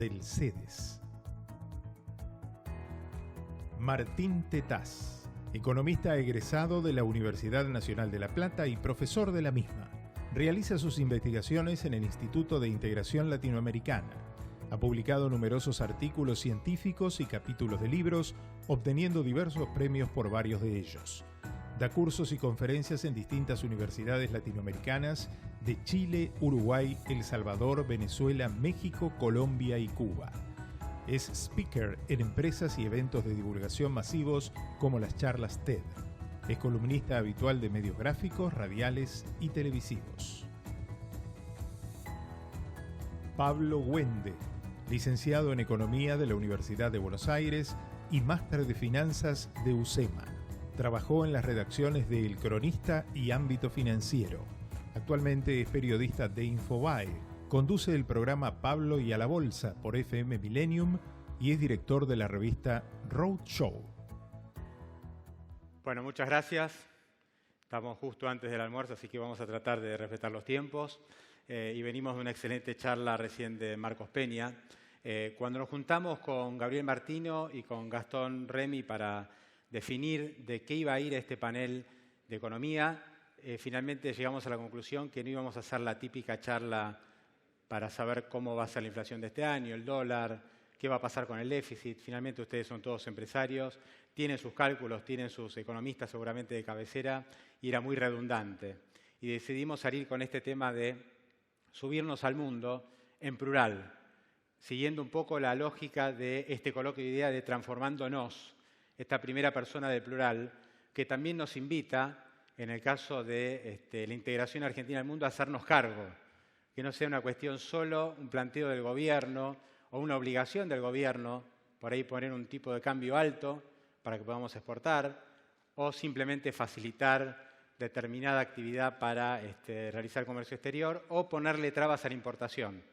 del CEDES. Martín Tetaz, economista egresado de la Universidad Nacional de La Plata y profesor de la misma. Realiza sus investigaciones en el Instituto de Integración Latinoamericana. Ha publicado numerosos artículos científicos y capítulos de libros, obteniendo diversos premios por varios de ellos. Da cursos y conferencias en distintas universidades latinoamericanas de Chile, Uruguay, El Salvador, Venezuela, México, Colombia y Cuba. Es speaker en empresas y eventos de divulgación masivos como las charlas TED. Es columnista habitual de medios gráficos, radiales y televisivos. Pablo Wende, licenciado en Economía de la Universidad de Buenos Aires y máster de Finanzas de UCEMA. Trabajó en las redacciones de El Cronista y Ámbito Financiero. Actualmente es periodista de Infobae. Conduce el programa Pablo y a la Bolsa por FM Millennium y es director de la revista Roadshow. Bueno, muchas gracias. Estamos justo antes del almuerzo, así que vamos a tratar de respetar los tiempos. Y venimos de una excelente charla recién de Marcos Peña. Cuando nos juntamos con Gabriel Martino y con Gastón Remy para definir de qué iba a ir este panel de economía, finalmente llegamos a la conclusión que no íbamos a hacer la típica charla para saber cómo va a ser la inflación de este año, el dólar, qué va a pasar con el déficit. Finalmente ustedes son todos empresarios, tienen sus cálculos, tienen sus economistas seguramente de cabecera, y era muy redundante. Y decidimos salir con este tema de subirnos al mundo en plural, siguiendo un poco la lógica de este coloquio de idea de transformándonos, esta primera persona del plural, que también nos invita, en el caso de la integración argentina al mundo, a hacernos cargo, que no sea una cuestión solo, un planteo del gobierno o una obligación del gobierno, por ahí poner un tipo de cambio alto para que podamos exportar, o simplemente facilitar determinada actividad para realizar comercio exterior, o ponerle trabas a la importación,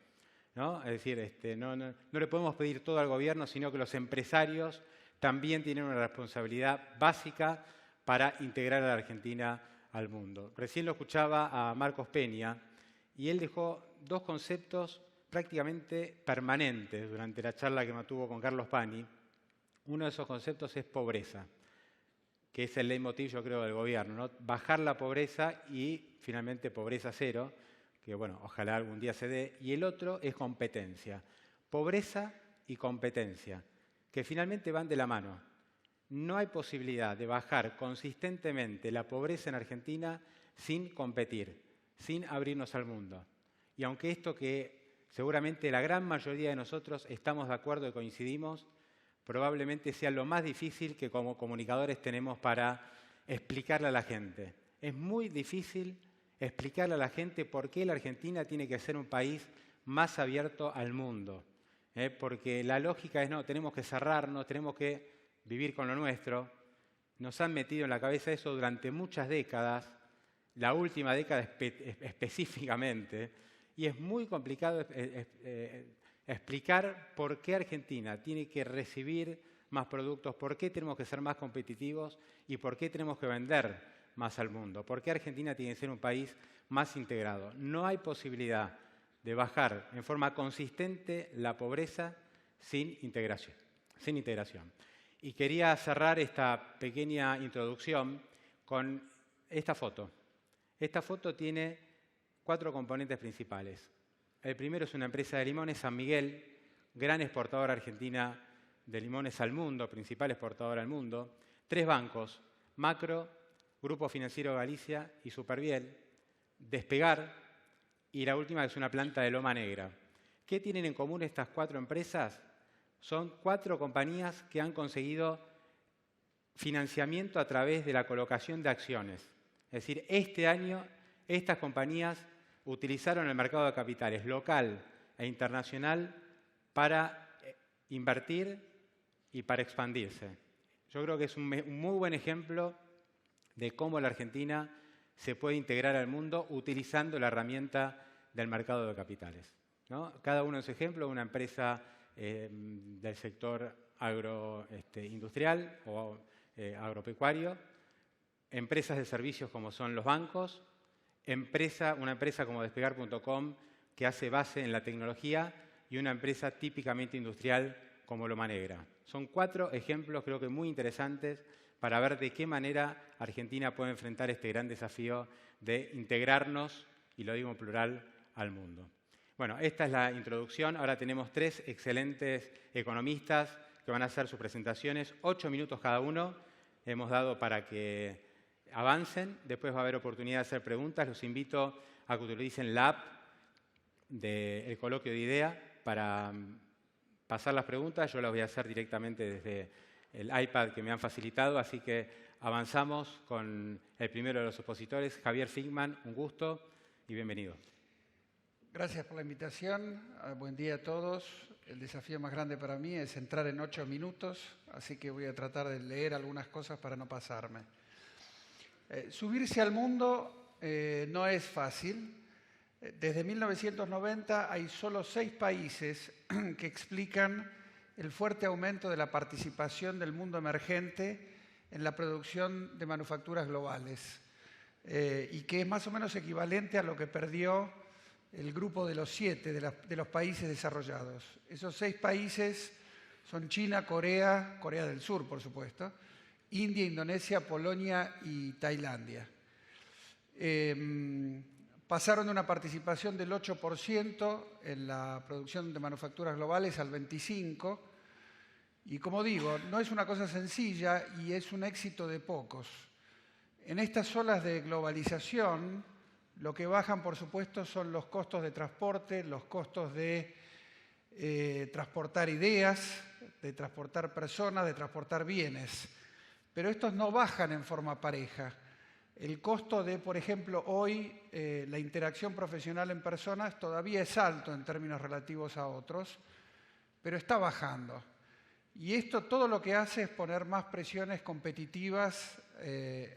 ¿no? Es decir, no le podemos pedir todo al gobierno, sino que los empresarios también tienen una responsabilidad básica para integrar a la Argentina al mundo. Recién lo escuchaba a Marcos Peña y él dejó dos conceptos prácticamente permanentes durante la charla que mantuvo con Carlos Pani. Uno de esos conceptos es pobreza, que es el leitmotiv, yo creo, del gobierno, ¿no? Bajar la pobreza y finalmente pobreza cero, que bueno, ojalá algún día se dé. Y el otro es competencia. Pobreza y competencia, que finalmente van de la mano. No hay posibilidad de bajar consistentemente la pobreza en Argentina sin competir, sin abrirnos al mundo. Y aunque esto que seguramente la gran mayoría de nosotros estamos de acuerdo y coincidimos, probablemente sea lo más difícil que como comunicadores tenemos para explicarle a la gente. Es muy difícil explicarle a la gente por qué la Argentina tiene que ser un país más abierto al mundo. Porque la lógica es, no, tenemos que cerrarnos, tenemos que vivir con lo nuestro. Nos han metido en la cabeza eso durante muchas décadas, la última década específicamente, y es muy complicado explicar por qué Argentina tiene que recibir más productos, por qué tenemos que ser más competitivos y por qué tenemos que vender más al mundo, por qué Argentina tiene que ser un país más integrado. No hay posibilidad de bajar en forma consistente la pobreza sin integración. Y quería cerrar esta pequeña introducción con esta foto. Esta foto tiene 4 componentes principales. El primero es una empresa de limones, San Miguel, gran exportadora argentina de limones al mundo, principal exportadora al mundo. 3 bancos, Macro, Grupo Financiero Galicia y Superviel. Despegar. Y la última es una planta de Loma Negra. ¿Qué tienen en común estas 4 empresas? Son 4 compañías que han conseguido financiamiento a través de la colocación de acciones. Es decir, este año estas compañías utilizaron el mercado de capitales local e internacional para invertir y para expandirse. Yo creo que es un muy buen ejemplo de cómo la Argentina se puede integrar al mundo utilizando la herramienta del mercado de capitales, ¿no? Cada uno de esos ejemplos, una empresa del sector agroindustrial o agropecuario, empresas de servicios como son los bancos, una empresa como Despegar.com que hace base en la tecnología y una empresa típicamente industrial como Loma Negra. Son 4 ejemplos creo que muy interesantes para ver de qué manera Argentina puede enfrentar este gran desafío de integrarnos, y lo digo en plural, al mundo. Bueno, esta es la introducción. Ahora tenemos 3 excelentes economistas que van a hacer sus presentaciones, 8 minutos cada uno. Hemos dado para que avancen. Después va a haber oportunidad de hacer preguntas. Los invito a que utilicen la app del coloquio de IDEA para pasar las preguntas. Yo las voy a hacer directamente desde el iPad que me han facilitado, así que avanzamos con el primero de los expositores, Javier Figman. Un gusto y bienvenido. Gracias por la invitación. Buen día a todos. El desafío más grande para mí es entrar en 8 minutos, así que voy a tratar de leer algunas cosas para no pasarme. Subirse al mundo no es fácil. Desde 1990 hay solo 6 países que explican el fuerte aumento de la participación del mundo emergente en la producción de manufacturas globales, y que es más o menos equivalente a lo que perdió el grupo de los 7 de los países desarrollados. Esos 6 países son China, Corea del Sur, por supuesto, India, Indonesia, Polonia y Tailandia. Pasaron de una participación del 8% en la producción de manufacturas globales al 25%, y como digo, no es una cosa sencilla y es un éxito de pocos. En estas olas de globalización, lo que bajan, por supuesto, son los costos de transporte, los costos de transportar ideas, de transportar personas, de transportar bienes. Pero estos no bajan en forma pareja. El costo de, por ejemplo, hoy la interacción profesional en personas todavía es alto en términos relativos a otros, pero está bajando. Y esto todo lo que hace es poner más presiones competitivas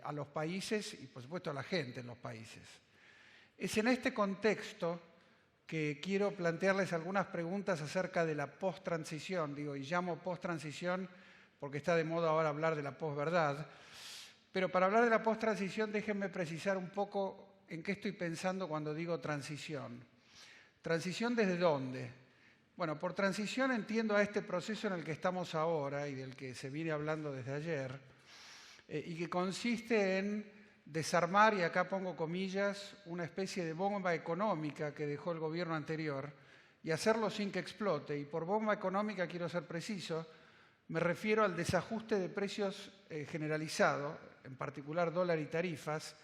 a los países y, por supuesto, a la gente en los países. Es en este contexto que quiero plantearles algunas preguntas acerca de la post-transición. Y llamo post-transición porque está de moda ahora hablar de la post-verdad. Pero para hablar de la post-transición, déjenme precisar un poco en qué estoy pensando cuando digo transición. ¿Transición desde dónde? Bueno, por transición entiendo a este proceso en el que estamos ahora y del que se viene hablando desde ayer, y que consiste en desarmar, y acá pongo comillas, una especie de bomba económica que dejó el gobierno anterior y hacerlo sin que explote. Y por bomba económica quiero ser preciso, me refiero al desajuste de precios generalizado, en particular dólar y tarifas,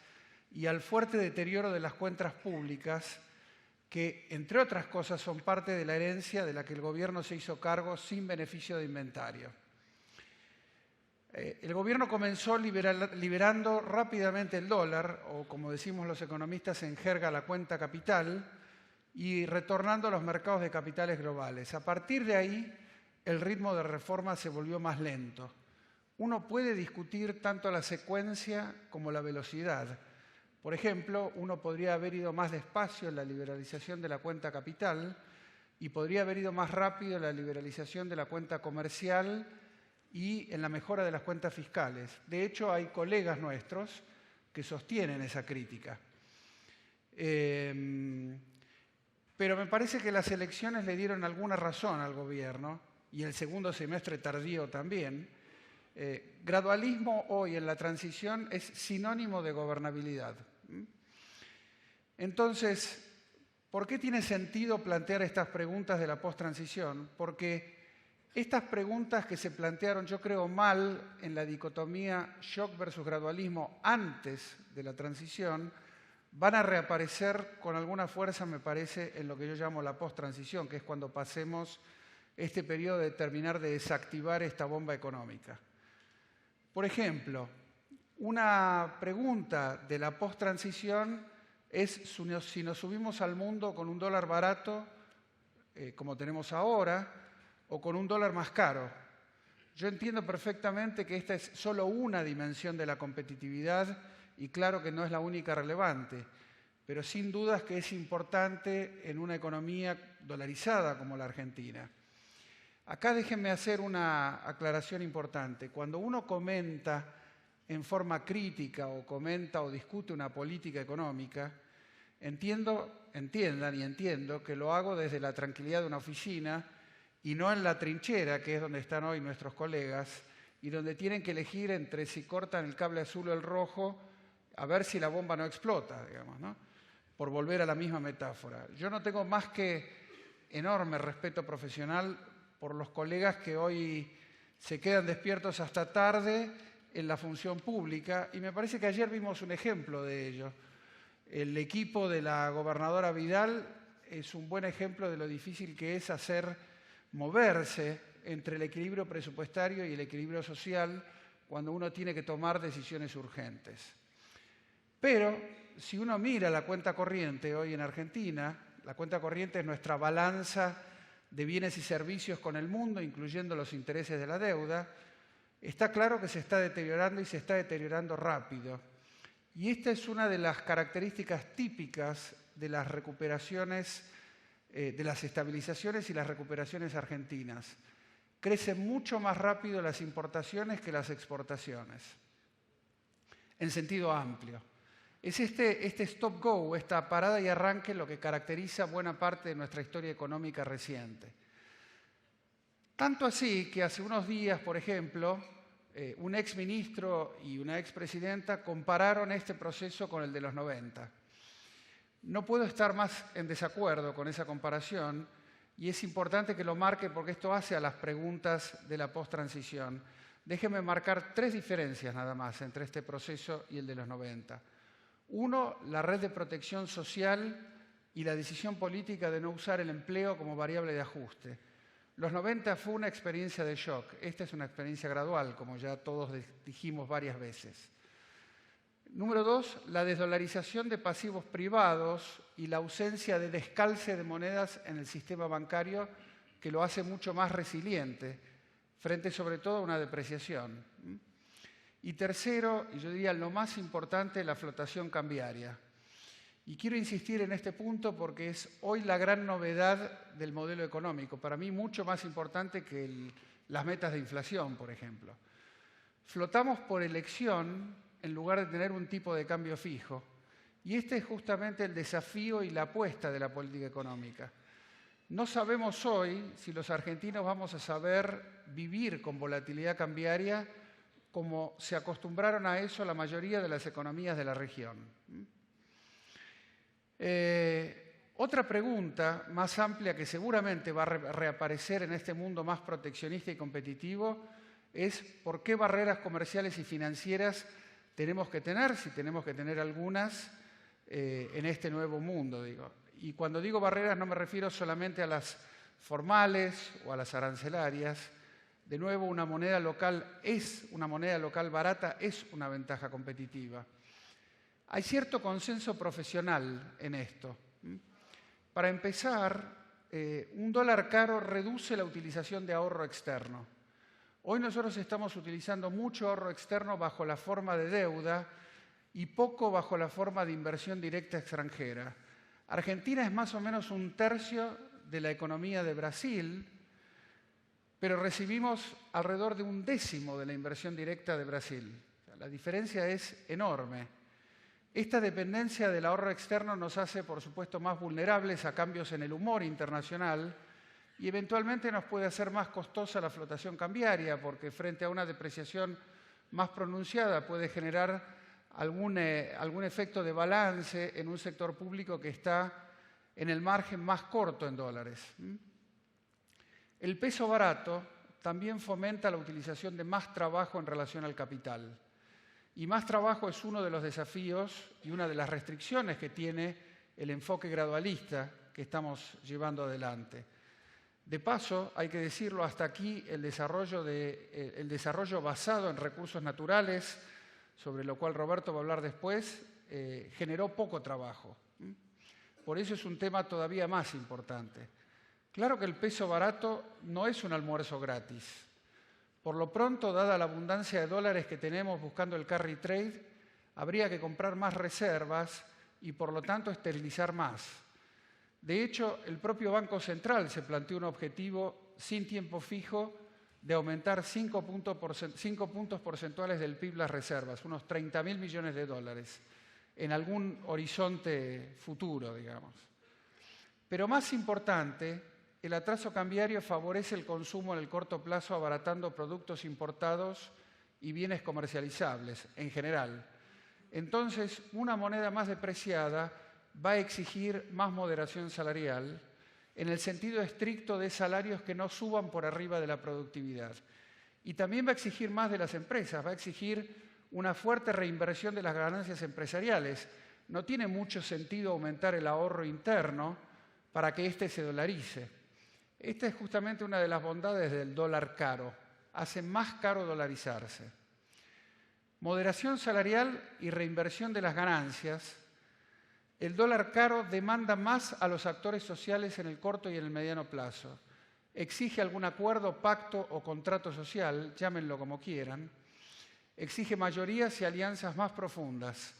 y al fuerte deterioro de las cuentas públicas que, entre otras cosas, son parte de la herencia de la que el gobierno se hizo cargo sin beneficio de inventario. El gobierno comenzó liberando rápidamente el dólar, o como decimos los economistas en jerga, la cuenta capital, y retornando a los mercados de capitales globales. A partir de ahí, el ritmo de reforma se volvió más lento. Uno puede discutir tanto la secuencia como la velocidad. Por ejemplo, uno podría haber ido más despacio en la liberalización de la cuenta capital y podría haber ido más rápido en la liberalización de la cuenta comercial y en la mejora de las cuentas fiscales. De hecho, hay colegas nuestros que sostienen esa crítica. Pero me parece que las elecciones le dieron alguna razón al gobierno, y el segundo semestre tardío también. Gradualismo hoy en la transición es sinónimo de gobernabilidad. Entonces, ¿por qué tiene sentido plantear estas preguntas de la post-transición? Porque estas preguntas que se plantearon, yo creo, mal en la dicotomía shock versus gradualismo antes de la transición, van a reaparecer con alguna fuerza, me parece, en lo que yo llamo la post-transición, que es cuando pasemos este periodo de terminar de desactivar esta bomba económica. Por ejemplo, una pregunta de la post-transición es si nos subimos al mundo con un dólar barato, como tenemos ahora, o con un dólar más caro. Yo entiendo perfectamente que esta es solo una dimensión de la competitividad y claro que no es la única relevante, pero sin dudas que es importante en una economía dolarizada como la Argentina. Acá déjenme hacer una aclaración importante. Cuando uno comenta en forma crítica o comenta o discute una política económica, entiendo que lo hago desde la tranquilidad de una oficina y no en la trinchera, que es donde están hoy nuestros colegas, y donde tienen que elegir entre si cortan el cable azul o el rojo, a ver si la bomba no explota, digamos, ¿no? Por volver a la misma metáfora. Yo no tengo más que enorme respeto profesional por los colegas que hoy se quedan despiertos hasta tarde en la función pública, y me parece que ayer vimos un ejemplo de ello. El equipo de la gobernadora Vidal es un buen ejemplo de lo difícil que es moverse entre el equilibrio presupuestario y el equilibrio social cuando uno tiene que tomar decisiones urgentes. Pero si uno mira la cuenta corriente hoy en Argentina, la cuenta corriente es nuestra balanza de bienes y servicios con el mundo, incluyendo los intereses de la deuda, está claro que se está deteriorando y se está deteriorando rápido. Y esta es una de las características típicas de las recuperaciones, de las estabilizaciones y las recuperaciones argentinas. Crecen mucho más rápido las importaciones que las exportaciones, en sentido amplio. Es este stop-go, esta parada y arranque, lo que caracteriza buena parte de nuestra historia económica reciente. Tanto así que hace unos días, por ejemplo, un exministro y una expresidenta compararon este proceso con el de los 90. No puedo estar más en desacuerdo con esa comparación y es importante que lo marque porque esto hace a las preguntas de la post-transición. Déjenme marcar 3 diferencias nada más entre este proceso y el de los 90. Uno, la red de protección social y la decisión política de no usar el empleo como variable de ajuste. Los 90 fue una experiencia de shock. Esta es una experiencia gradual, como ya todos dijimos varias veces. Número 2, la desdolarización de pasivos privados y la ausencia de descalce de monedas en el sistema bancario, que lo hace mucho más resiliente, frente sobre todo a una depreciación. Y tercero, y yo diría lo más importante, la flotación cambiaria. Y quiero insistir en este punto porque es hoy la gran novedad del modelo económico, para mí mucho más importante que las metas de inflación, por ejemplo. Flotamos por elección en lugar de tener un tipo de cambio fijo. Y este es justamente el desafío y la apuesta de la política económica. No sabemos hoy si los argentinos vamos a saber vivir con volatilidad cambiaria como se acostumbraron a eso la mayoría de las economías de la región. Otra pregunta más amplia que seguramente va a reaparecer en este mundo más proteccionista y competitivo es ¿por qué barreras comerciales y financieras tenemos que tener, si tenemos que tener algunas, en este nuevo mundo? Y cuando digo barreras no me refiero solamente a las formales o a las arancelarias. De nuevo, una moneda local barata es una ventaja competitiva. Hay cierto consenso profesional en esto. Para empezar, un dólar caro reduce la utilización de ahorro externo. Hoy nosotros estamos utilizando mucho ahorro externo bajo la forma de deuda y poco bajo la forma de inversión directa extranjera. Argentina es más o menos 1/3 de la economía de Brasil, pero recibimos alrededor de 1/10 de la inversión directa de Brasil. La diferencia es enorme. Esta dependencia del ahorro externo nos hace, por supuesto, más vulnerables a cambios en el humor internacional y eventualmente nos puede hacer más costosa la flotación cambiaria, porque frente a una depreciación más pronunciada puede generar algún efecto de balance en un sector público que está en el margen más corto en dólares. El peso barato también fomenta la utilización de más trabajo en relación al capital. Y más trabajo es uno de los desafíos y una de las restricciones que tiene el enfoque gradualista que estamos llevando adelante. De paso, hay que decirlo, hasta aquí el desarrollo basado en recursos naturales, sobre lo cual Roberto va a hablar después, generó poco trabajo. Por eso es un tema todavía más importante. Claro que el peso barato no es un almuerzo gratis. Por lo pronto, dada la abundancia de dólares que tenemos buscando el carry trade, habría que comprar más reservas y, por lo tanto, esterilizar más. De hecho, el propio Banco Central se planteó un objetivo sin tiempo fijo de aumentar 5 puntos porcentuales del PIB las reservas, unos 30.000 millones de dólares. en algún horizonte futuro, digamos. Pero más importante, el atraso cambiario favorece el consumo en el corto plazo abaratando productos importados y bienes comercializables en general. Entonces, una moneda más depreciada va a exigir más moderación salarial en el sentido estricto de salarios que no suban por arriba de la productividad. Y también va a exigir más de las empresas, va a exigir una fuerte reinversión de las ganancias empresariales. No tiene mucho sentido aumentar el ahorro interno para que éste se dolarice. Esta es justamente una de las bondades del dólar caro. Hace más caro dolarizarse. Moderación salarial y reinversión de las ganancias. El dólar caro demanda más a los actores sociales en el corto y en el mediano plazo. Exige algún acuerdo, pacto o contrato social, llámenlo como quieran. Exige mayorías y alianzas más profundas.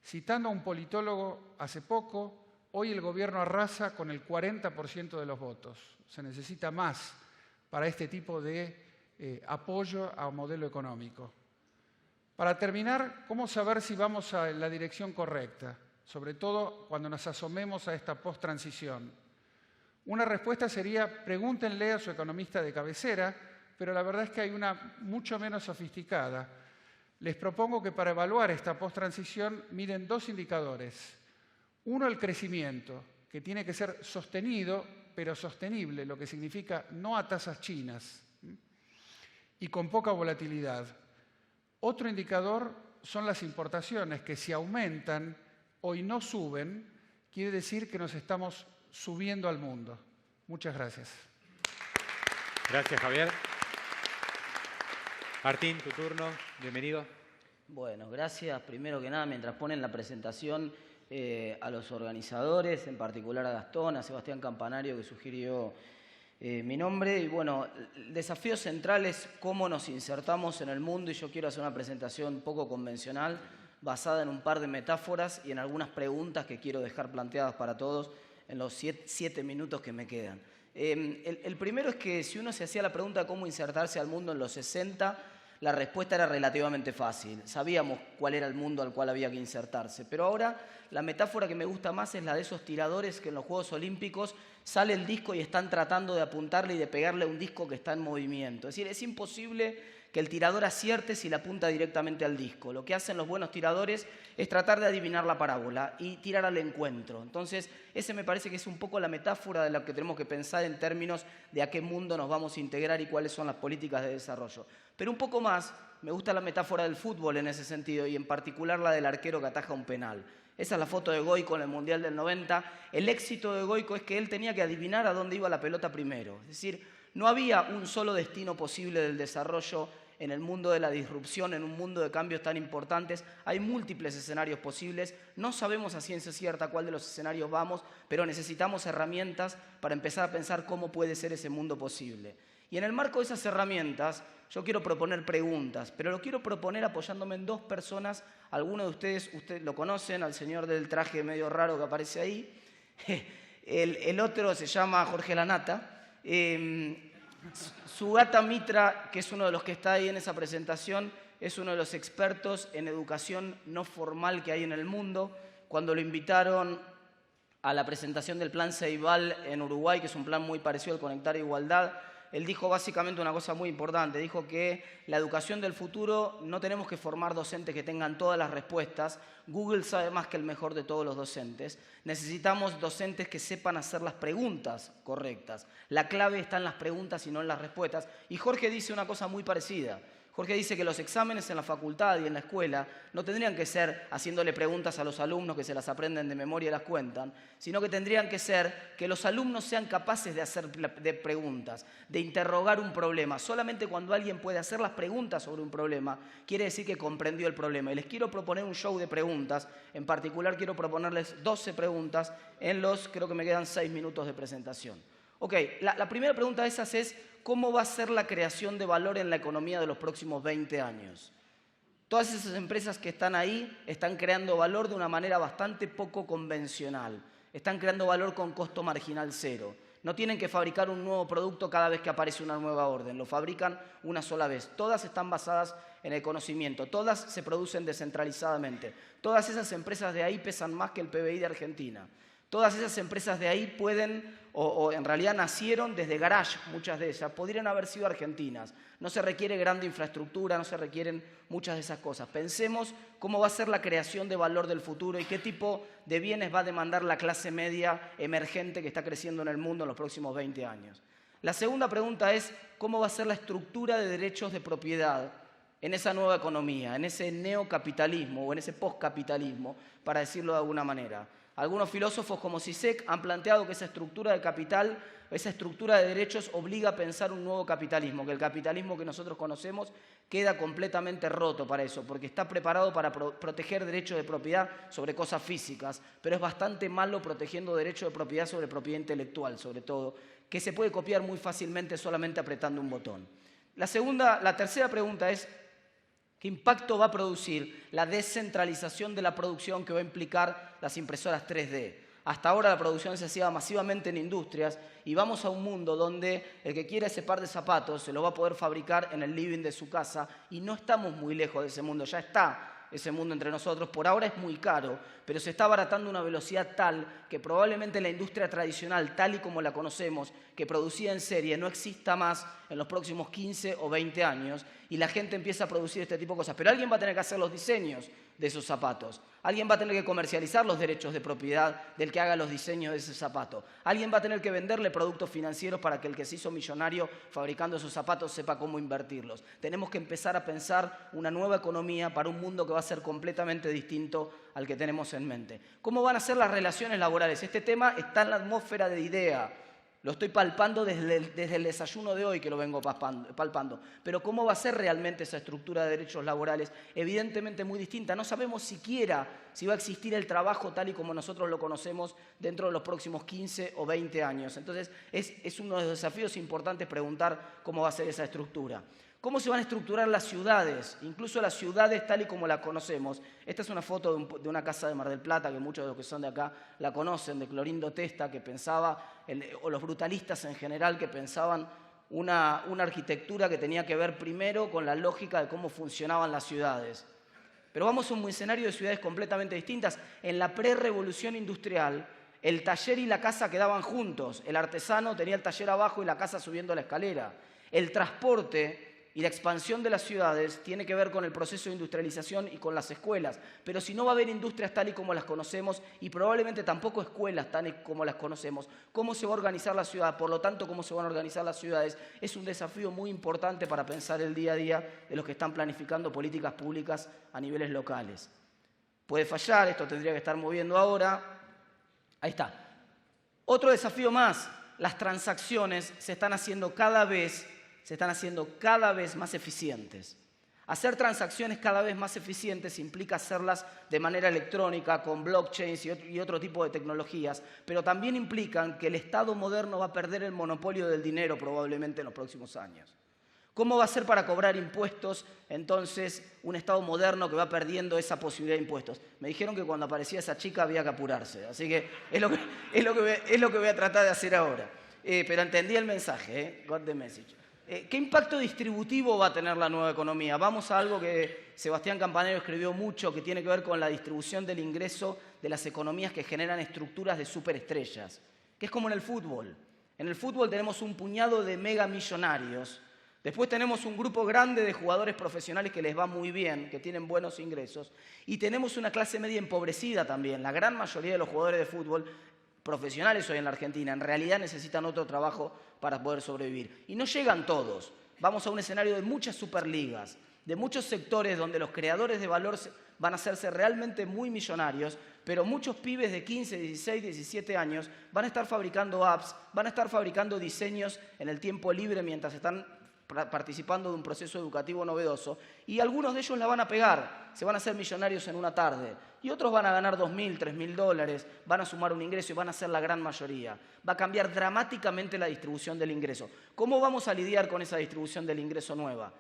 Citando a un politólogo hace poco, hoy el gobierno arrasa con el 40% de los votos. Se necesita más para este tipo de apoyo a un modelo económico. Para terminar, ¿cómo saber si vamos en la dirección correcta? Sobre todo cuando nos asomemos a esta post-transición. Una respuesta sería, pregúntenle a su economista de cabecera, pero la verdad es que hay una mucho menos sofisticada. Les propongo que para evaluar esta post-transición miren dos indicadores. Uno, el crecimiento, que tiene que ser sostenido, pero sostenible, lo que significa no a tasas chinas y con poca volatilidad. Otro indicador son las importaciones, que si aumentan hoy no suben, quiere decir que nos estamos subiendo al mundo. Muchas gracias. Gracias, Javier. Martín, tu turno. Bienvenido. Bueno, gracias. Primero que nada, mientras ponen la presentación, a los organizadores, en particular a Gastón, a Sebastián Campanario, que sugirió mi nombre. Y bueno, el desafío central es cómo nos insertamos en el mundo, y yo quiero hacer una presentación poco convencional, basada en un par de metáforas y en algunas preguntas que quiero dejar planteadas para todos en los 7 minutos que me quedan. El primero es que si uno se hacía la pregunta de cómo insertarse al mundo en los 60, la respuesta era relativamente fácil. Sabíamos cuál era el mundo al cual había que insertarse. Pero ahora la metáfora que me gusta más es la de esos tiradores que en los Juegos Olímpicos sale el disco y están tratando de apuntarle y de pegarle a un disco que está en movimiento. Es decir, es imposible que el tirador acierte si le apunta directamente al disco. Lo que hacen los buenos tiradores es tratar de adivinar la parábola y tirar al encuentro. Entonces, ese me parece que es un poco la metáfora de lo que tenemos que pensar en términos de a qué mundo nos vamos a integrar y cuáles son las políticas de desarrollo. Pero un poco más, me gusta la metáfora del fútbol en ese sentido, y en particular la del arquero que ataja un penal. Esa es la foto de Goico en el Mundial del 90. El éxito de Goico es que él tenía que adivinar a dónde iba la pelota primero. Es decir, no había un solo destino posible del desarrollo en el mundo de la disrupción, en un mundo de cambios tan importantes. Hay múltiples escenarios posibles. No sabemos a ciencia cierta cuál de los escenarios vamos, pero necesitamos herramientas para empezar a pensar cómo puede ser ese mundo posible. Y en el marco de esas herramientas, yo quiero proponer preguntas, pero lo quiero proponer apoyándome en dos personas. Algunos de ustedes lo conocen, al señor del traje medio raro que aparece ahí. El otro se llama Jorge Lanata. Sugata Mitra, que es uno de los que está ahí en esa presentación, es uno de los expertos en educación no formal que hay en el mundo. Cuando lo invitaron a la presentación del Plan Ceibal en Uruguay, que es un plan muy parecido al Conectar Igualdad, él dijo básicamente una cosa muy importante. Dijo que la educación del futuro no tenemos que formar docentes que tengan todas las respuestas. Google sabe más que el mejor de todos los docentes. Necesitamos docentes que sepan hacer las preguntas correctas. La clave está en las preguntas y no en las respuestas. Y Jorge dice una cosa muy parecida. Jorge dice que los exámenes en la facultad y en la escuela no tendrían que ser haciéndole preguntas a los alumnos que se las aprenden de memoria y las cuentan, sino que tendrían que ser que los alumnos sean capaces de hacer preguntas, de interrogar un problema. Solamente cuando alguien puede hacer las preguntas sobre un problema, quiere decir que comprendió el problema. Y les quiero proponer un show de preguntas. En particular, quiero proponerles 12 preguntas en los, creo que me quedan 6 minutos de presentación. Ok, la primera pregunta de esas es: ¿cómo va a ser la creación de valor en la economía de los próximos 20 años? Todas esas empresas que están ahí están creando valor de una manera bastante poco convencional. Están creando valor con costo marginal cero. No tienen que fabricar un nuevo producto cada vez que aparece una nueva orden, lo fabrican una sola vez. Todas están basadas en el conocimiento, todas se producen descentralizadamente. Todas esas empresas de ahí pesan más que el PBI de Argentina. Todas esas empresas de ahí pueden, o en realidad nacieron desde garage, muchas de ellas, podrían haber sido argentinas. No se requiere grande infraestructura, no se requieren muchas de esas cosas. Pensemos cómo va a ser la creación de valor del futuro y qué tipo de bienes va a demandar la clase media emergente que está creciendo en el mundo en los próximos 20 años. La segunda pregunta es cómo va a ser la estructura de derechos de propiedad en esa nueva economía, en ese neocapitalismo o en ese postcapitalismo, para decirlo de alguna manera. Algunos filósofos como Zizek han planteado que esa estructura de capital, esa estructura de derechos obliga a pensar un nuevo capitalismo, que el capitalismo que nosotros conocemos queda completamente roto para eso, porque está preparado para proteger derechos de propiedad sobre cosas físicas, pero es bastante malo protegiendo derechos de propiedad sobre propiedad intelectual, sobre todo, que se puede copiar muy fácilmente solamente apretando un botón. La tercera pregunta es, ¿qué impacto va a producir la descentralización de la producción que va a implicar las impresoras 3D? Hasta ahora la producción se hacía masivamente en industrias y vamos a un mundo donde el que quiera ese par de zapatos se lo va a poder fabricar en el living de su casa y no estamos muy lejos de ese mundo, ya está ese mundo entre nosotros. Por ahora es muy caro, pero se está abaratando a una velocidad tal que probablemente la industria tradicional, tal y como la conocemos, que producía en serie, no exista más en los próximos 15 o 20 años y la gente empieza a producir este tipo de cosas. Pero alguien va a tener que hacer los diseños de esos zapatos. Alguien va a tener que comercializar los derechos de propiedad del que haga los diseños de ese zapato. Alguien va a tener que venderle productos financieros para que el que se hizo millonario fabricando esos zapatos sepa cómo invertirlos. Tenemos que empezar a pensar una nueva economía para un mundo que va a ser completamente distinto al que tenemos en mente. ¿Cómo van a ser las relaciones laborales? Este tema está en la atmósfera de IDEA. Lo estoy palpando desde el desayuno de hoy que lo vengo palpando. Pero ¿cómo va a ser realmente esa estructura de derechos laborales? Evidentemente muy distinta. No sabemos siquiera si va a existir el trabajo tal y como nosotros lo conocemos dentro de los próximos 15 o 20 años. Entonces es uno de los desafíos importantes preguntar cómo va a ser esa estructura. ¿Cómo se van a estructurar las ciudades? Incluso las ciudades tal y como las conocemos. Esta es una foto de una casa de Mar del Plata, que muchos de los que son de acá la conocen, de Clorindo Testa, que pensaba, o los brutalistas en general, que pensaban una arquitectura que tenía que ver primero con la lógica de cómo funcionaban las ciudades. Pero vamos a un escenario de ciudades completamente distintas. En la pre-revolución industrial, el taller y la casa quedaban juntos. El artesano tenía el taller abajo y la casa subiendo la escalera. El transporte y la expansión de las ciudades tiene que ver con el proceso de industrialización y con las escuelas. Pero si no va a haber industrias tal y como las conocemos y probablemente tampoco escuelas tal y como las conocemos, ¿cómo se va a organizar la ciudad? Por lo tanto, ¿cómo se van a organizar las ciudades? Es un desafío muy importante para pensar el día a día de los que están planificando políticas públicas a niveles locales. Puede fallar, esto tendría que estar moviendo ahora. Ahí está. Otro desafío más, las transacciones se están haciendo cada vez más eficientes. Hacer transacciones cada vez más eficientes implica hacerlas de manera electrónica, con blockchains y otro tipo de tecnologías, pero también implican que el Estado moderno va a perder el monopolio del dinero probablemente en los próximos años. ¿Cómo va a ser para cobrar impuestos, entonces, un Estado moderno que va perdiendo esa posibilidad de impuestos? Me dijeron que cuando aparecía esa chica había que apurarse, así que es lo que voy a tratar de hacer ahora. Pero entendí el mensaje, got the message. ¿Qué impacto distributivo va a tener la nueva economía? Vamos a algo que Sebastián Campanero escribió mucho, que tiene que ver con la distribución del ingreso de las economías que generan estructuras de superestrellas, que es como en el fútbol. En el fútbol tenemos un puñado de megamillonarios, después tenemos un grupo grande de jugadores profesionales que les va muy bien, que tienen buenos ingresos, y tenemos una clase media empobrecida también. La gran mayoría de los jugadores de fútbol profesionales hoy en la Argentina en realidad necesitan otro trabajo para poder sobrevivir. Y no llegan todos. Vamos a un escenario de muchas superligas, de muchos sectores donde los creadores de valor van a hacerse realmente muy millonarios, pero muchos pibes de 15, 16, 17 años van a estar fabricando apps, van a estar fabricando diseños en el tiempo libre mientras están participando de un proceso educativo novedoso, y algunos de ellos la van a pegar, se van a hacer millonarios en una tarde, y otros van a ganar $2.000, $3.000, van a sumar un ingreso y van a ser la gran mayoría. Va a cambiar dramáticamente la distribución del ingreso. ¿Cómo vamos a lidiar con esa distribución del ingreso nueva?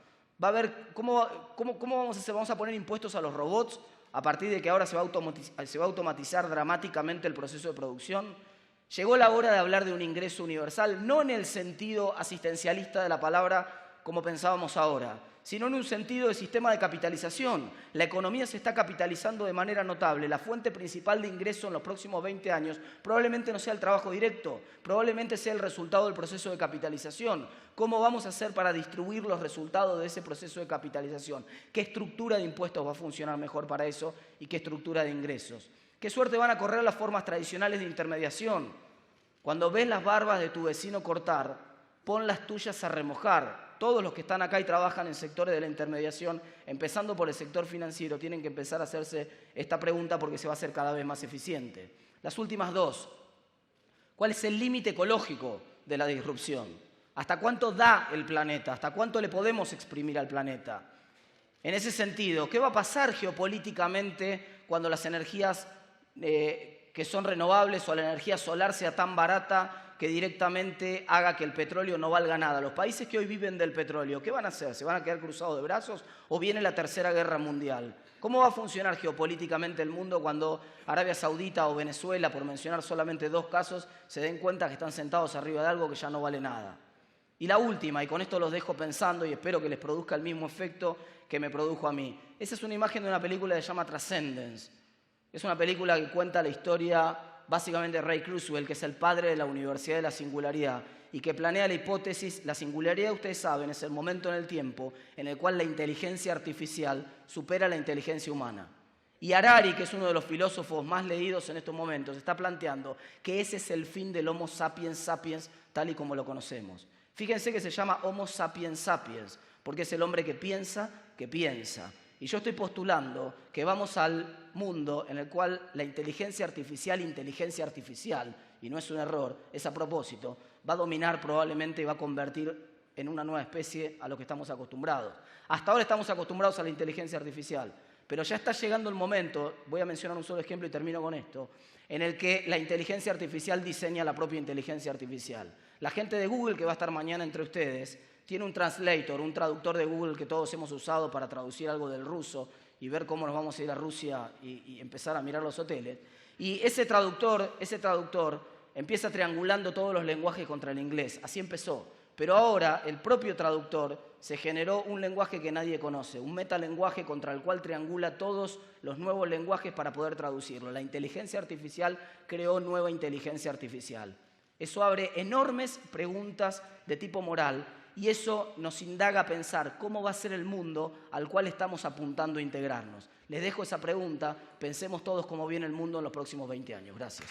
Va a haber, ¿cómo vamos a hacer? ¿Vamos a poner impuestos a los robots a partir de que ahora se va a automatizar dramáticamente el proceso de producción? Llegó la hora de hablar de un ingreso universal, no en el sentido asistencialista de la palabra como pensábamos ahora, sino en un sentido de sistema de capitalización. La economía se está capitalizando de manera notable. La fuente principal de ingreso en los próximos 20 años probablemente no sea el trabajo directo, probablemente sea el resultado del proceso de capitalización. ¿Cómo vamos a hacer para distribuir los resultados de ese proceso de capitalización? ¿Qué estructura de impuestos va a funcionar mejor para eso y qué estructura de ingresos? ¿Qué suerte van a correr las formas tradicionales de intermediación? Cuando ves las barbas de tu vecino cortar, pon las tuyas a remojar. Todos los que están acá y trabajan en sectores de la intermediación, empezando por el sector financiero, tienen que empezar a hacerse esta pregunta porque se va a hacer cada vez más eficiente. Las últimas dos. ¿Cuál es el límite ecológico de la disrupción? ¿Hasta cuánto da el planeta? ¿Hasta cuánto le podemos exprimir al planeta? En ese sentido, ¿qué va a pasar geopolíticamente cuando las energías que son renovables o la energía solar sea tan barata que directamente haga que el petróleo no valga nada? Los países que hoy viven del petróleo, ¿qué van a hacer? ¿Se van a quedar cruzados de brazos o viene la Tercera Guerra Mundial? ¿Cómo va a funcionar geopolíticamente el mundo cuando Arabia Saudita o Venezuela, por mencionar solamente dos casos, se den cuenta que están sentados arriba de algo que ya no vale nada? Y la última, y con esto los dejo pensando y espero que les produzca el mismo efecto que me produjo a mí. Esa es una imagen de una película que se llama Transcendence. Es una película que cuenta la historia básicamente de Ray Kurzweil, que es el padre de la Universidad de la Singularidad y que planea la hipótesis, la singularidad, ustedes saben, es el momento en el tiempo en el cual la inteligencia artificial supera la inteligencia humana. Y Harari, que es uno de los filósofos más leídos en estos momentos, está planteando que ese es el fin del Homo sapiens sapiens tal y como lo conocemos. Fíjense que se llama Homo sapiens sapiens, porque es el hombre que piensa, que piensa. Y yo estoy postulando que vamos al mundo en el cual la inteligencia artificial, y no es un error, es a propósito, va a dominar probablemente y va a convertir en una nueva especie a lo que estamos acostumbrados. Hasta ahora estamos acostumbrados a la inteligencia artificial, pero ya está llegando el momento, voy a mencionar un solo ejemplo y termino con esto, en el que la inteligencia artificial diseña la propia inteligencia artificial. La gente de Google que va a estar mañana entre ustedes tiene un translator, un traductor de Google que todos hemos usado para traducir algo del ruso y ver cómo nos vamos a ir a Rusia y empezar a mirar los hoteles. Y ese traductor empieza triangulando todos los lenguajes contra el inglés. Así empezó. Pero ahora el propio traductor se generó un lenguaje que nadie conoce, un metalenguaje contra el cual triangula todos los nuevos lenguajes para poder traducirlo. La inteligencia artificial creó nueva inteligencia artificial. Eso abre enormes preguntas de tipo moral y eso nos indaga a pensar cómo va a ser el mundo al cual estamos apuntando a integrarnos. Les dejo esa pregunta, pensemos todos cómo viene el mundo en los próximos 20 años. Gracias.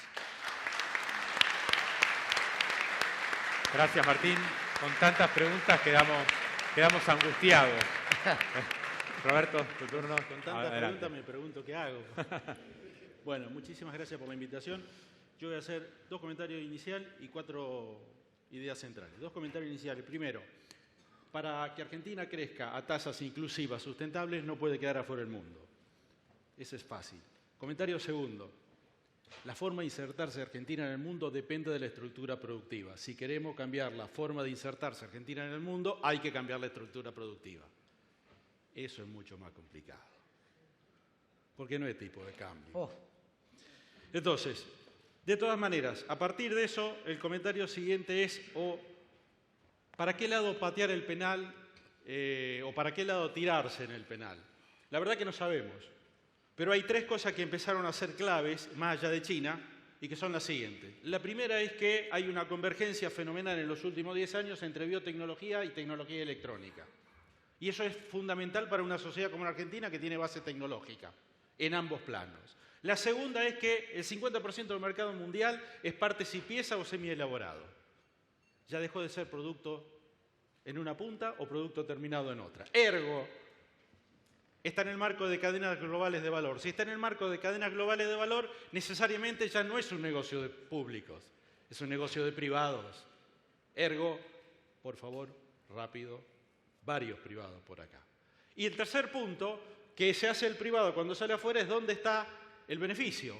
Gracias, Martín. Con tantas preguntas quedamos angustiados. Roberto, tu turno. Con tantas preguntas me pregunto qué hago. Bueno, muchísimas gracias por la invitación. Yo voy a hacer 2 comentarios iniciales y 4 ideas centrales. 2 comentarios iniciales. Primero, para que Argentina crezca a tasas inclusivas sustentables no puede quedar afuera del mundo. Ese es fácil. Comentario segundo. La forma de insertarse Argentina en el mundo depende de la estructura productiva. Si queremos cambiar la forma de insertarse Argentina en el mundo, hay que cambiar la estructura productiva. Eso es mucho más complicado. Porque no es tipo de cambio. Entonces, de todas maneras, a partir de eso, el comentario siguiente es ¿para qué lado patear el penal o para qué lado tirarse en el penal? La verdad que no sabemos. Pero hay 3 cosas que empezaron a ser claves, más allá de China, y que son las siguientes. La primera es que hay una convergencia fenomenal en los últimos 10 años entre biotecnología y tecnología electrónica. Y eso es fundamental para una sociedad como la Argentina que tiene base tecnológica en ambos planos. La segunda es que el 50% del mercado mundial es partes y pieza o semielaborado. Ya dejó de ser producto en una punta o producto terminado en otra. Ergo, está en el marco de cadenas globales de valor. Si está en el marco de cadenas globales de valor, necesariamente ya no es un negocio de públicos, es un negocio de privados. Ergo, por favor, rápido, varios privados por acá. Y el tercer punto, que se hace el privado cuando sale afuera, es dónde está el beneficio.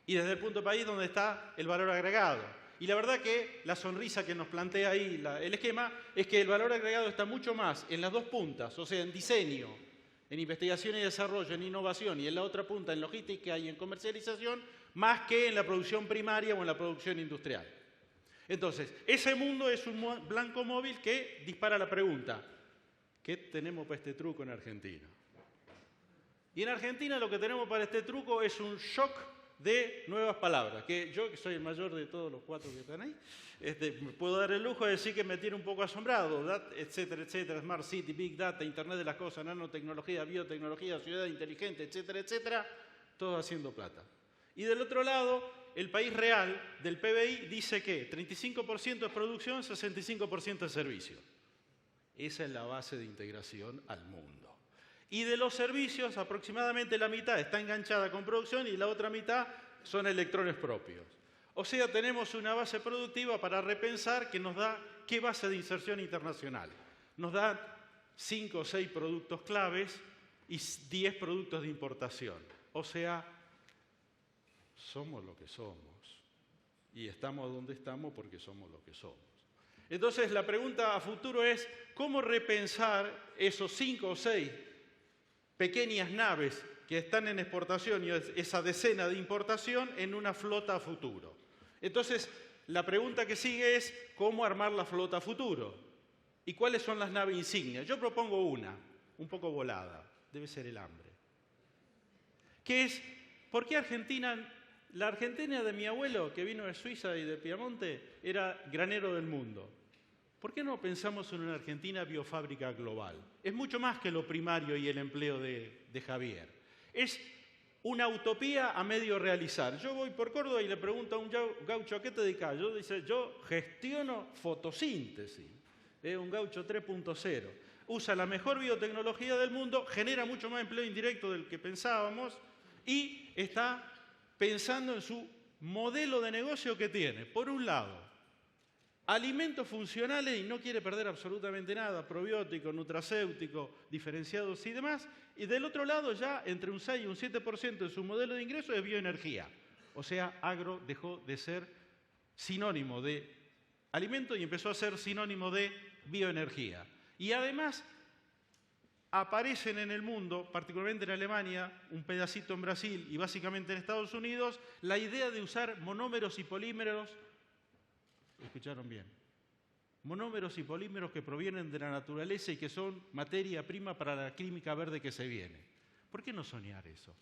Y desde el punto país, dónde está el valor agregado. Y la verdad que la sonrisa que nos plantea ahí el esquema es que el valor agregado está mucho más en las 2 puntas, o sea, en diseño, en investigación y desarrollo, en innovación, y en la otra punta en logística y en comercialización, más que en la producción primaria o en la producción industrial. Entonces, ese mundo es un blanco móvil que dispara la pregunta, ¿qué tenemos para este truco en Argentina? Y en Argentina lo que tenemos para este truco es un shock de nuevas palabras, que yo, que soy el mayor de todos los 4 que están ahí, me puedo dar el lujo de decir que me tiene un poco asombrado, etcétera, etcétera, Smart City, Big Data, Internet de las Cosas, nanotecnología, biotecnología, ciudad inteligente, etcétera, etcétera, todo haciendo plata. Y del otro lado, el país real del PBI dice que 35% es producción, 65% es servicio. Esa es la base de integración al mundo. Y de los servicios, aproximadamente la mitad está enganchada con producción y la otra mitad son electrones propios. O sea, tenemos una base productiva para repensar que nos da qué base de inserción internacional. Nos da 5 o 6 productos claves y 10 productos de importación. O sea, somos lo que somos. Y estamos donde estamos porque somos lo que somos. Entonces, la pregunta a futuro es, ¿cómo repensar esos 5 o 6 pequeñas naves que están en exportación y esa decena de importación en una flota a futuro? Entonces, la pregunta que sigue es, ¿cómo armar la flota a futuro? ¿Y cuáles son las naves insignias? Yo propongo una, un poco volada, debe ser el hambre. Que es, ¿por qué Argentina? La Argentina de mi abuelo, que vino de Suiza y de Piamonte, era granero del mundo. ¿Por qué no pensamos en una Argentina biofábrica global? Es mucho más que lo primario y el empleo de Javier. Es una utopía a medio realizar. Yo voy por Córdoba y le pregunto a un gaucho, ¿a qué te dedicas? Dice, yo gestiono fotosíntesis. Es un gaucho 3.0. Usa la mejor biotecnología del mundo, genera mucho más empleo indirecto del que pensábamos y está pensando en su modelo de negocio que tiene. Por un lado, alimentos funcionales y no quiere perder absolutamente nada, probióticos, nutracéuticos, diferenciados y demás. Y del otro lado ya entre un 6 y un 7% de su modelo de ingreso es bioenergía. O sea, agro dejó de ser sinónimo de alimento y empezó a ser sinónimo de bioenergía. Y además aparecen en el mundo, particularmente en Alemania, un pedacito en Brasil y básicamente en Estados Unidos, la idea de usar monómeros y polímeros. ¿Escucharon bien? Monómeros y polímeros que provienen de la naturaleza y que son materia prima para la química verde que se viene. ¿Por qué no soñar eso?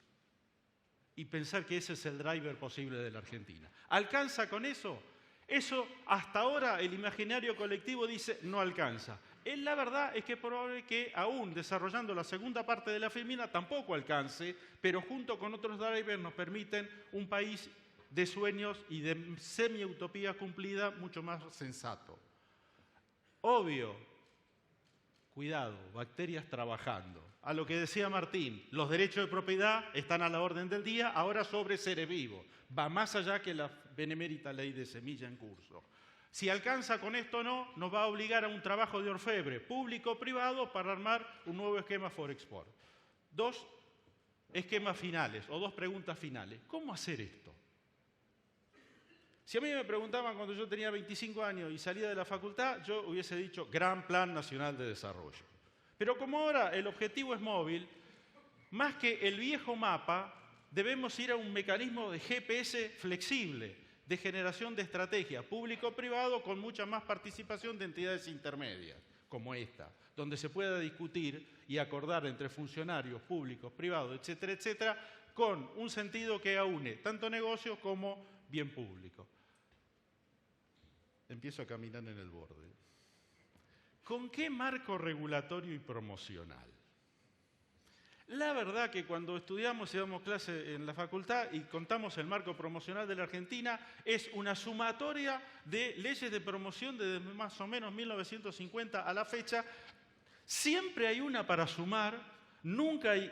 Y pensar que ese es el driver posible de la Argentina. ¿Alcanza con eso? Eso hasta ahora el imaginario colectivo dice no alcanza. La verdad es que es probable que aún desarrollando la segunda parte de la Femina tampoco alcance, pero junto con otros drivers nos permiten un país de sueños y de semi-utopía cumplida mucho más sensato. Obvio, cuidado, bacterias trabajando. A lo que decía Martín, los derechos de propiedad están a la orden del día, ahora sobre seres vivos. Va más allá que la benemérita ley de semilla en curso. Si alcanza con esto o no, nos va a obligar a un trabajo de orfebre, público-privado, para armar un nuevo esquema Forexport. 2 esquemas finales, o 2 preguntas finales. ¿Cómo hacer esto? Si a mí me preguntaban cuando yo tenía 25 años y salía de la facultad, yo hubiese dicho Gran Plan Nacional de Desarrollo. Pero como ahora el objetivo es móvil, más que el viejo mapa, debemos ir a un mecanismo de GPS flexible, de generación de estrategia público-privado con mucha más participación de entidades intermedias, como esta, donde se pueda discutir y acordar entre funcionarios públicos, privados, etcétera, etcétera, con un sentido que aúne tanto negocios como bien público. Empiezo a caminar en el borde. ¿Con qué marco regulatorio y promocional? La verdad que cuando estudiamos y damos clase en la facultad y contamos el marco promocional de la Argentina, es una sumatoria de leyes de promoción desde más o menos 1950 a la fecha. Siempre hay una para sumar, nunca hay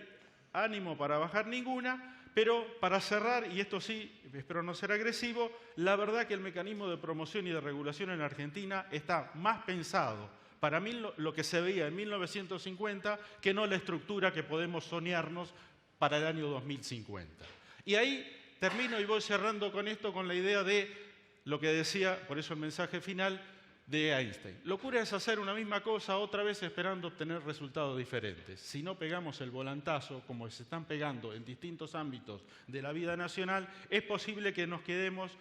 ánimo para bajar ninguna, pero para cerrar, y esto sí, espero no ser agresivo, la verdad que el mecanismo de promoción y de regulación en Argentina está más pensado para mí lo que se veía en 1950 que no la estructura que podemos soñarnos para el año 2050. Y ahí termino y voy cerrando con esto, con la idea de lo que decía, por eso el mensaje final, de Einstein. Locura es hacer una misma cosa otra vez esperando obtener resultados diferentes. Si no pegamos el volantazo, como se están pegando en distintos ámbitos de la vida nacional, es posible que nos quedemos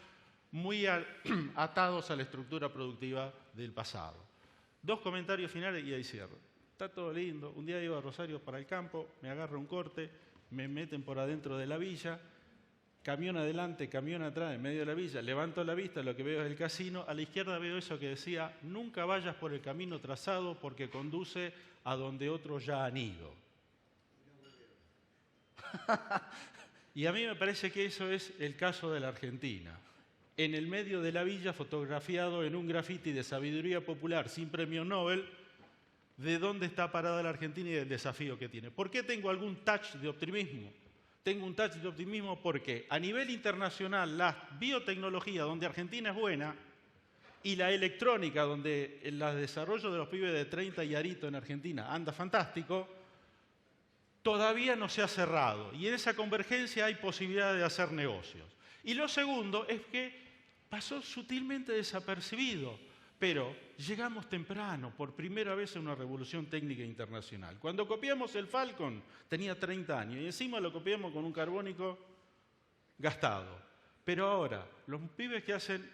muy atados a la estructura productiva del pasado. 2 comentarios finales y ahí cierro. Está todo lindo. Un día iba a Rosario para el campo, me agarra un corte, me meten por adentro de la villa, camión adelante, camión atrás, en medio de la villa, levanto la vista, lo que veo es el casino, a la izquierda veo eso que decía, nunca vayas por el camino trazado porque conduce a donde otros ya han ido. Y a mí me parece que eso es el caso de la Argentina. En el medio de la villa, fotografiado en un graffiti de sabiduría popular sin premio Nobel, de dónde está parada la Argentina y del desafío que tiene. ¿Por qué tengo algún touch de optimismo? Tengo un touch de optimismo porque a nivel internacional la biotecnología, donde Argentina es buena, y la electrónica, donde el desarrollo de los pibes de 30 y arito en Argentina anda fantástico, todavía no se ha cerrado. Y en esa convergencia hay posibilidad de hacer negocios. Y lo segundo es que pasó sutilmente desapercibido, pero llegamos temprano, por primera vez en una revolución técnica internacional. Cuando copiamos el Falcon tenía 30 años y encima lo copiamos con un carbónico gastado. Pero ahora, los pibes que hacen,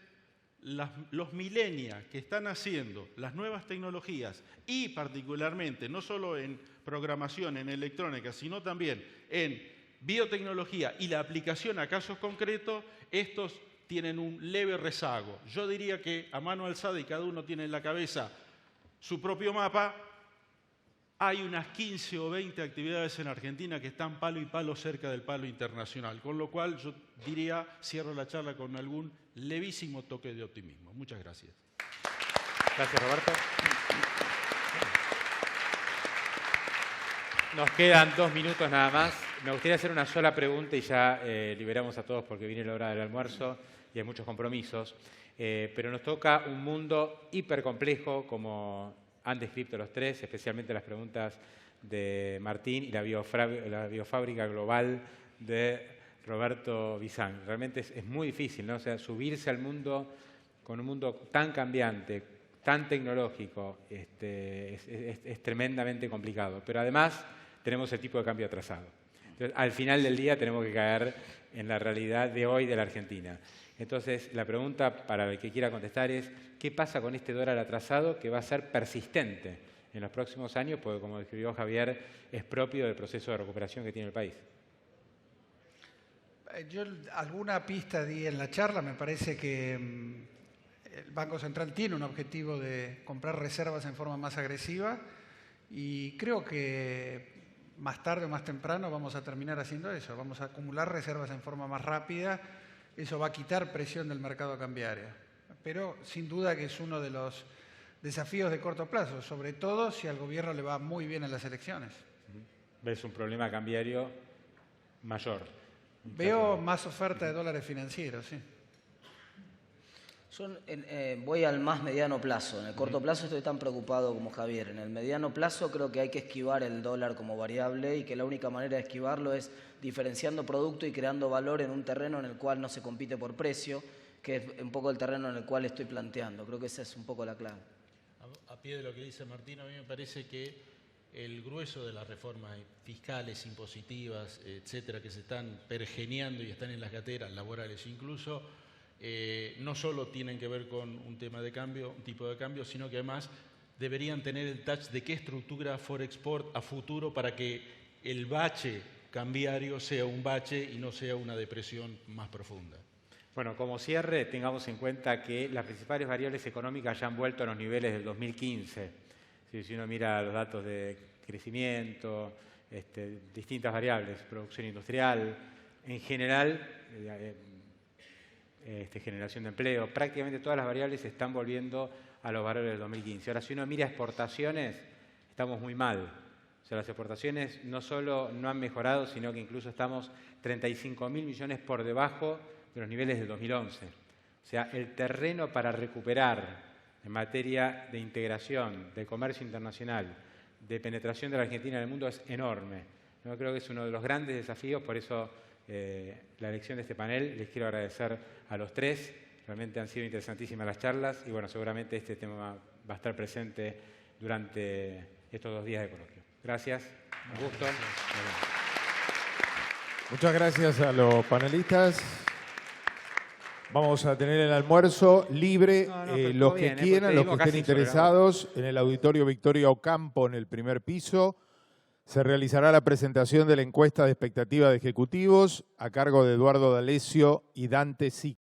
los millennials que están haciendo las nuevas tecnologías y particularmente, no solo en programación, en electrónica, sino también en biotecnología y la aplicación a casos concretos, estos tienen un leve rezago. Yo diría que a mano alzada y cada uno tiene en la cabeza su propio mapa, hay unas 15 o 20 actividades en Argentina que están palo y palo cerca del palo internacional, con lo cual yo diría, cierro la charla con algún levísimo toque de optimismo. Muchas gracias. Gracias, Roberto. Nos quedan 2 minutos nada más. Me gustaría hacer una sola pregunta y ya liberamos a todos porque viene la hora del almuerzo y hay muchos compromisos. Pero nos toca un mundo hipercomplejo, como han descrito los tres, especialmente las preguntas de Martín y la biofábrica global de Roberto Bizán. Realmente es muy difícil, ¿no? O sea, subirse al mundo con un mundo tan cambiante, tan tecnológico, es tremendamente complicado. Pero además tenemos el tipo de cambio atrasado. Entonces, al final del día tenemos que caer en la realidad de hoy de la Argentina. Entonces, la pregunta para el que quiera contestar es, ¿qué pasa con este dólar atrasado que va a ser persistente en los próximos años? Porque, como describió Javier, es propio del proceso de recuperación que tiene el país. Yo alguna pista di en la charla. Me parece que el Banco Central tiene un objetivo de comprar reservas en forma más agresiva y creo que más tarde o más temprano vamos a terminar haciendo eso. Vamos a acumular reservas en forma más rápida. Eso va a quitar presión del mercado cambiario. Pero sin duda que es uno de los desafíos de corto plazo, sobre todo si al gobierno le va muy bien en las elecciones. ¿Ves un problema cambiario mayor? Veo más oferta de dólares financieros, sí. Voy al más mediano plazo. En el corto plazo estoy tan preocupado como Javier. En el mediano plazo creo que hay que esquivar el dólar como variable y que la única manera de esquivarlo es diferenciando producto y creando valor en un terreno en el cual no se compite por precio, que es un poco el terreno en el cual estoy planteando. Creo que esa es un poco la clave. A pie de lo que dice Martín, a mí me parece que el grueso de las reformas fiscales, impositivas, etcétera, que se están pergeneando y están en las gateras laborales incluso, no solo tienen que ver con un tema de cambio, un tipo de cambio, sino que además deberían tener el touch de qué estructura Forexport a futuro para que el bache cambiario sea un bache y no sea una depresión más profunda. Bueno, como cierre, tengamos en cuenta que las principales variables económicas ya han vuelto a los niveles del 2015. Si uno mira los datos de crecimiento, distintas variables, producción industrial, en general, generación de empleo, prácticamente todas las variables se están volviendo a los valores del 2015. Ahora, si uno mira exportaciones, estamos muy mal. O sea, las exportaciones no solo no han mejorado, sino que incluso estamos 35.000 millones por debajo de los niveles del 2011. O sea, el terreno para recuperar en materia de integración, de comercio internacional, de penetración de la Argentina en el mundo es enorme. Yo creo que es uno de los grandes desafíos, por eso la elección de este panel. Les quiero agradecer a los tres Realmente han sido interesantísimas las charlas y bueno, seguramente este tema va a estar presente durante estos 2 días de coloquio. Gracias, un gusto. Muchas gracias a los panelistas. Vamos a tener el almuerzo libre. Los que quieran, los que estén interesados, en el Auditorio Victoria Ocampo, en el primer piso, se realizará la presentación de la encuesta de expectativa de ejecutivos a cargo de Eduardo D'Alessio y Dante Sica.